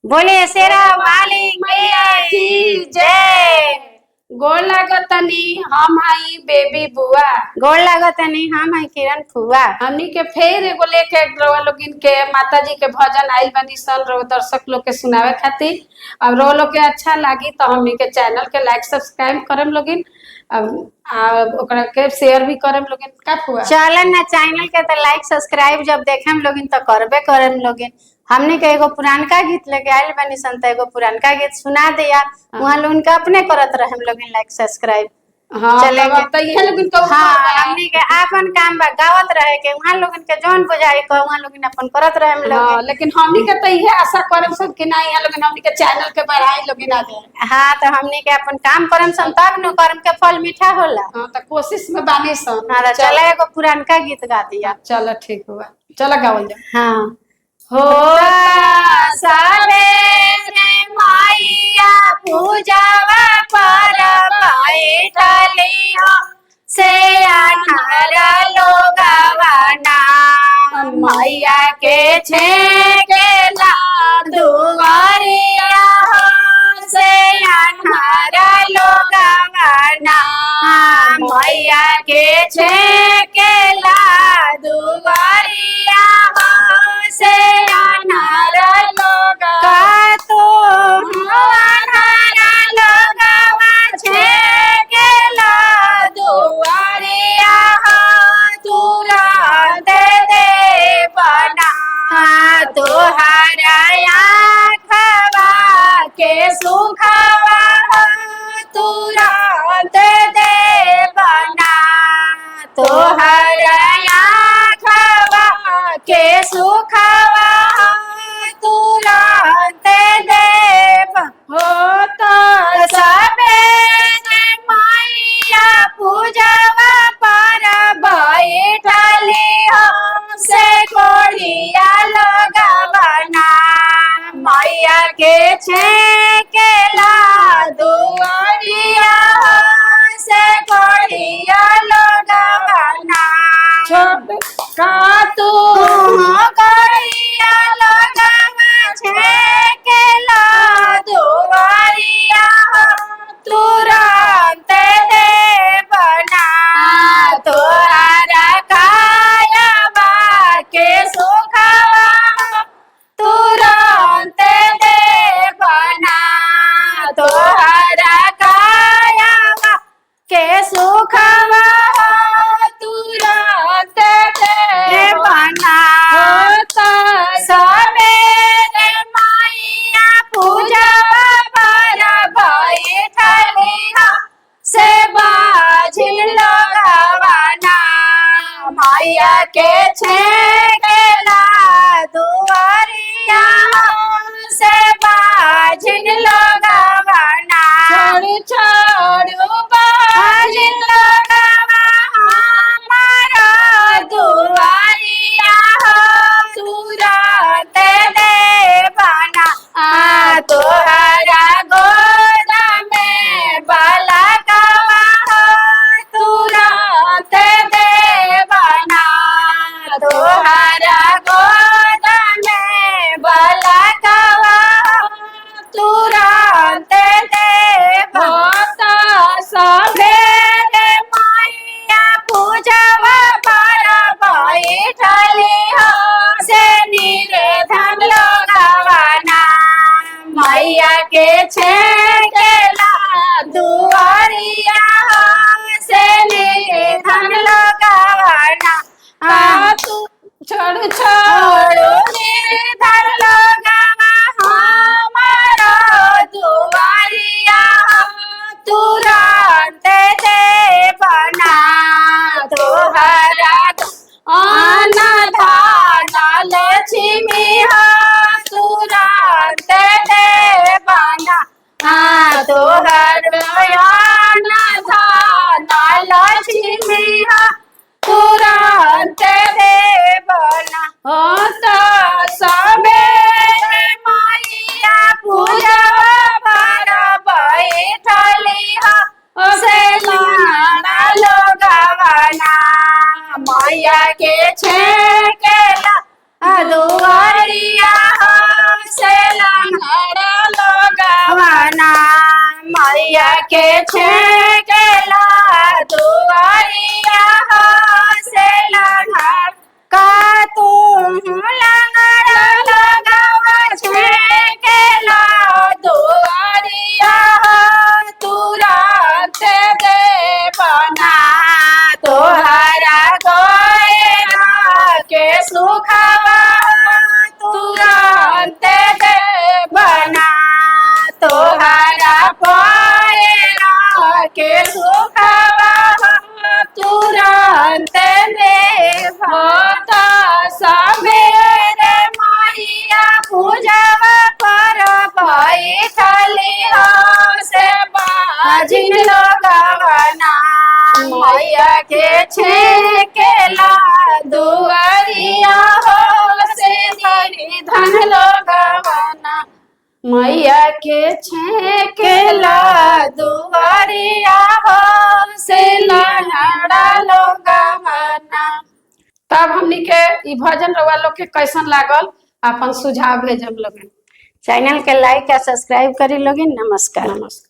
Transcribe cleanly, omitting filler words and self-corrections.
बोले शेरा वाली मैया की जय। गोड़ लागतनी हम हई बेबी बुआ। गोड़ लागतनी हम हई किरण फुआ। हमनी के फिर एगो लेके रउआ लोगिन के माता जी के भजन आइल बनी सन दर्शक लोग के सुनावे खातिर। अब रउआ लोग के अच्छा लागी तो हमनी के चैनल के लाइक सब्सक्राइब करम लोगिन। अब ओकरा के शेयर भी करम लोगिन का फुआ। चलन ना चैनल के तो लाइक सब्सक्राइब जब देखेम लोगिन तो करबे करम लोगिन। हमने के एगो पुरानका गीत लेके आइल बनी सन त एगो पुरानका गीत सुना दिया वहाँ लोगन के अपने करत रहम लोगिन लाइक सब्सक्राइब। हाँ चले तब ये लोगिन तो हाँ हमनी के आपन काम बा गावत रहे के वहाँ लोगन के जौन बुझाई को वहाँ लोगन अपन करत रहम लोगिन। हाँ लेकिन हमनी के तो ये आशा करम सन कि ना यहाँ लोगिन हमनी के चैनल के बढ़ाई लोगिन आगे। हाँ तो हमनी के अपन काम करम सन तब न करम के फल मीठा होला। हाँ तो कोशिश में बानी सन। हाँ चला एगो पुरानका गीत गा दिया। चलो ठीक हुआ चलो गावल जा। हाँ होता सवेरे मैया पूजावा पर बैठली हो से अठारा लोगवाना मैया के छेकेला दुआरिया हो से अठारा लोगवाना मैया के छेकेला दुआरिया हो से अनारा लोग का तो अनारा लोगवा छेकेला दुआरिया हो तुरंत दे बना तोहरा आँखवा के सुखवा हो तुरंत दे बना तोहरा आँखवा के सुखवा तुरंत देव होता सवेरे मैया पूजवा पर बैठली हो से कोढ़िया लगवना मैया के छेकेला दुआरिया हो से कोढ़िया लगवना का तू कोढ़िया लगवा छेकेला दुआरिया हो तुरंत दे बना तोहरा कायबा के सुखवा तुरंत दे बना तोहरा कायबा के सुखवा तुरंत दे बना होता सवेरे मैया पूजवा पर बैठली हो से बाझिल लगवाना मैया के छेकेला दुआरिया से बाझिल लगवाना छोड़ू बाझिल लगवा हमारा दुआरिया तुरंत दे बना तोहरा गोद में बालकवा तुरंत दे बना तोहरा गोद में बालकवा तुरंत दे होता सवेरे मैया पूजवा पर बैठली हो से निर्धन लगवाना मैया के छेकेला दुआरिया हो से निर्धन लगवाना तू छोड़ छोड़ो निर्धन लगवा हमारा दुआरिया तुरंत दे बना तोहरा अनधान लक्ष्मी हो तुरंत दे बना तोहर अनधान लक्ष्मी हो तुरंत दे बना होता सवेरे मैया पूजवा पर बैठली हो से लाना लोगवाना मैया के छेकेला दुआरिया से लाना छेकेला दुआरिया हो से लंगड़ का तू लंगड़ा लगावा छेकेला दुआरिया हो तुरंत दे बना तोहरा गोयरा के सुखवा तुरंत दे बना तोहरा पोयरा के सुखवा तुरंत दे होता सवेरे मैया पूजवा पर बैठली हो से बाजिन लोगवना मैया के छेकेला दुआरिया हो से धन लोगवना मैया के छेकेला दुआरिया हो से लंगड़ा लोगवना। तब हमनी के ई भजन रउआ लोग के कैसन लागल अपन सुझाव भेजब लोगन। चैनल के लाइक या सब्सक्राइब करी लोगिन। नमस्कार। नमस्कार।